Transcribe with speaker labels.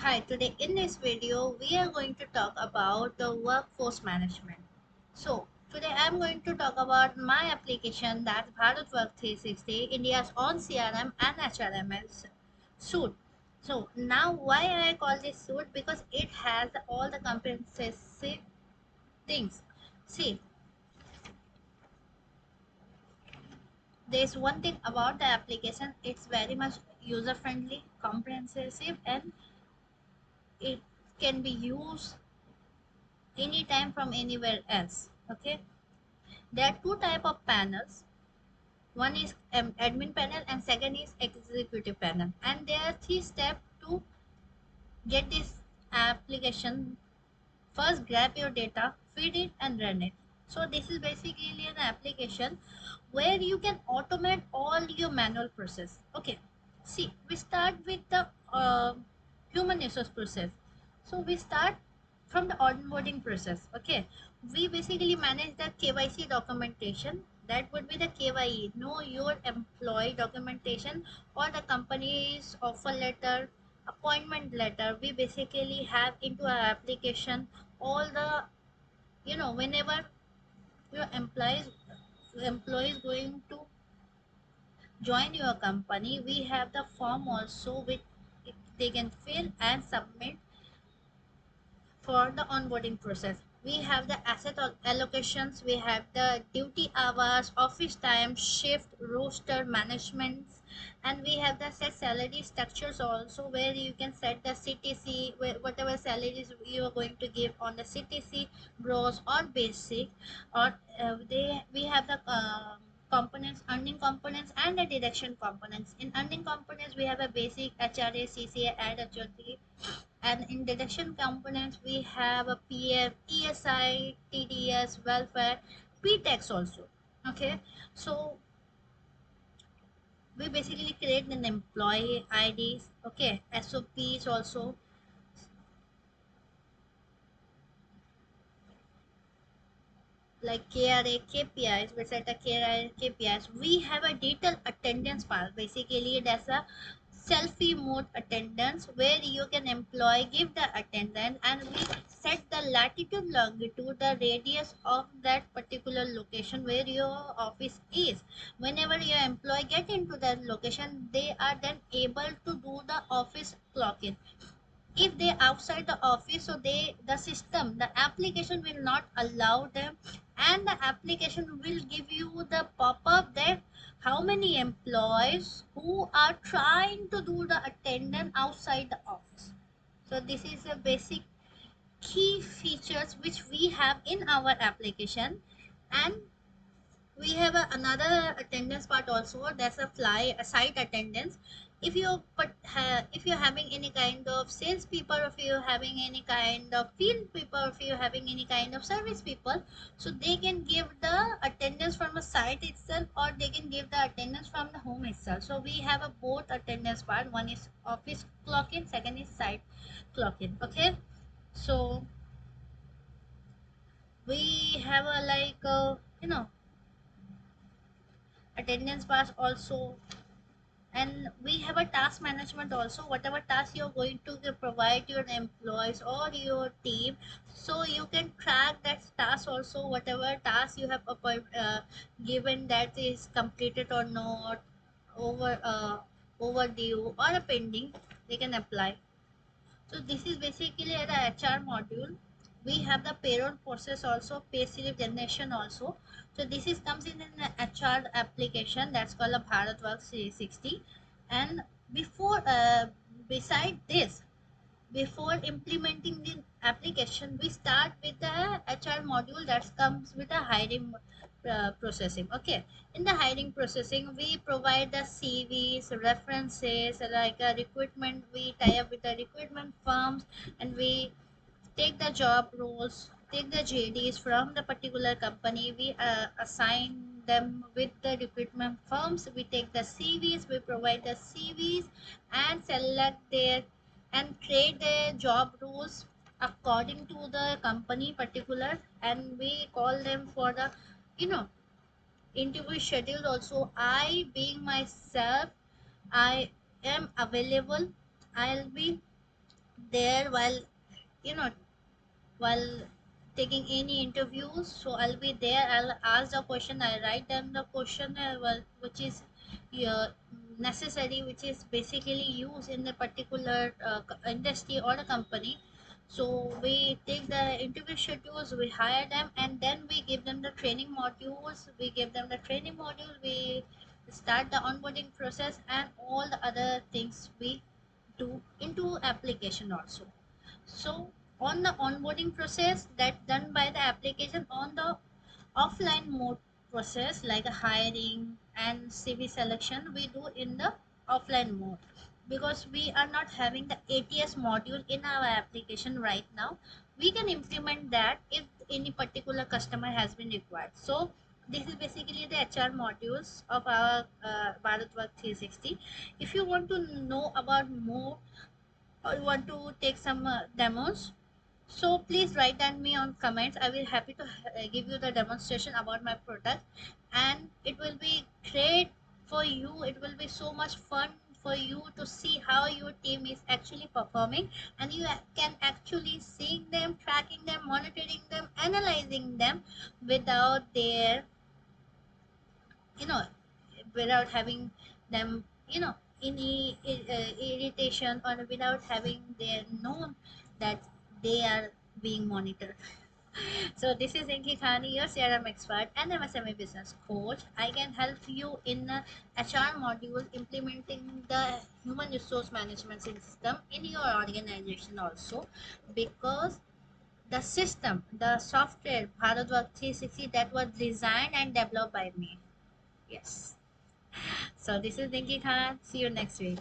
Speaker 1: Hi, today in this video we are going to talk about the workforce management. So, today I'm going to talk about my application, that's Bharat Work 360, India's own CRM and HRMS suite. So, now why I call this suite? Because it has all the comprehensive things. See, there's one thing about the application, it's very much user friendly, comprehensive, and it can be used anytime from anywhere else. Okay, there are two type of panels. One is admin panel and second is executive panel, and there are three steps to get this application. First, grab your data, feed it and run it. So this is basically an application where you can automate all your manual process. Okay, see, we start with the human resource process. So we start from the onboarding process. Okay, we basically manage the KYC documentation. That would be the KYE, know your employee documentation, or the company's offer letter, appointment letter. We basically have into our application all the, whenever your employees going to join your company, we have the form also which they can fill and submit for the onboarding process. We have the asset allocations, we have the duty hours, office time, shift, roster managements, and we have the set salary structures also, where you can set the CTC, whatever salaries you are going to give on the CTC, gross or basic, or we have the components, earning components and the deduction components. In earning components, we have a basic HRA, CCA, and HOT, and in deduction components we have a PF, ESI, TDS, welfare, P-tax also. Okay, so we basically create an employee IDs. Okay, SOPs also, like KRA, KPIs. We set a KRA, KPIs. We have a detailed attendance file. Basically, that's a selfie mode attendance where you can employ give the attendance, and we set the latitude, longitude, the radius of that particular location where your office is. Whenever your employee get into that location, they are then able to do the office clock in. If they outside the office, so the system, the application will not allow them, and the application will give you the pop-up that how many employees who are trying to do the attendance outside the office. So this is a basic key features which we have in our application. And we have another attendance part also, that's a fly a site attendance. If you if you're having any kind of sales people, if you're having any kind of field people, if you're having any kind of service people, so they can give the attendance from a site itself, or they can give the attendance from the home itself. So we have a both attendance part, one is office clock in, second is site clock in. Okay, so we have a attendance pass also. And we have a task management also, whatever task you're going to provide your employees or your team, so you can track that task also, whatever task you have given, that is completed or not, overdue or a pending, they can apply. So this is basically the HR module. We have the payroll process also, pay slip generation also. So this is comes in an HR application that's called a BharatWorks 360. And before, beside this, before implementing the application, we start with the HR module that comes with the hiring processing. Okay, in the hiring processing, we provide the CVs, references, like a recruitment. We tie up with the recruitment firms, and we take the job roles, take the JDs from the particular company. We assign them with the recruitment firms. We take the CVs, we provide the CVs, and select their and create the job roles according to the company particular, and we call them for the, you know interview schedule also. I being myself, I am available. I'll be there while, you know, while taking any interviews. So I'll be there, I'll ask the question, I write down the question, well, which is uh, necessary, which is basically used in the particular industry or the company. So we take the interview schedules, we hire them, and then we give them the training modules, we start the onboarding process and all the other things we do into application also. So on the onboarding process that done by the application, on the offline mode process like a hiring and CV selection, we do in the offline mode, because we are not having the ATS module in our application right now. We can implement that if any particular customer has been required. So this is basically the HR modules of our Bharatwork 360. If you want to know about more or you want to take some demos, so please write down me on comments. I will happy to give you the demonstration about my product, and it will be great for you. It will be so much fun for you to see how your team is actually performing, and you can actually seeing them, tracking them, monitoring them, analyzing them without their, you know, without having them, you know, any irritation, or without having their known that they are being monitored. So this is Inky Khani, your CRM expert and MSME business coach. I can help you in the HR module, implementing the human resource management system in your organization also, because the system, the software Bharatwork 360, that was designed and developed by me. Yes. So this is Dinky Khan. See you next week.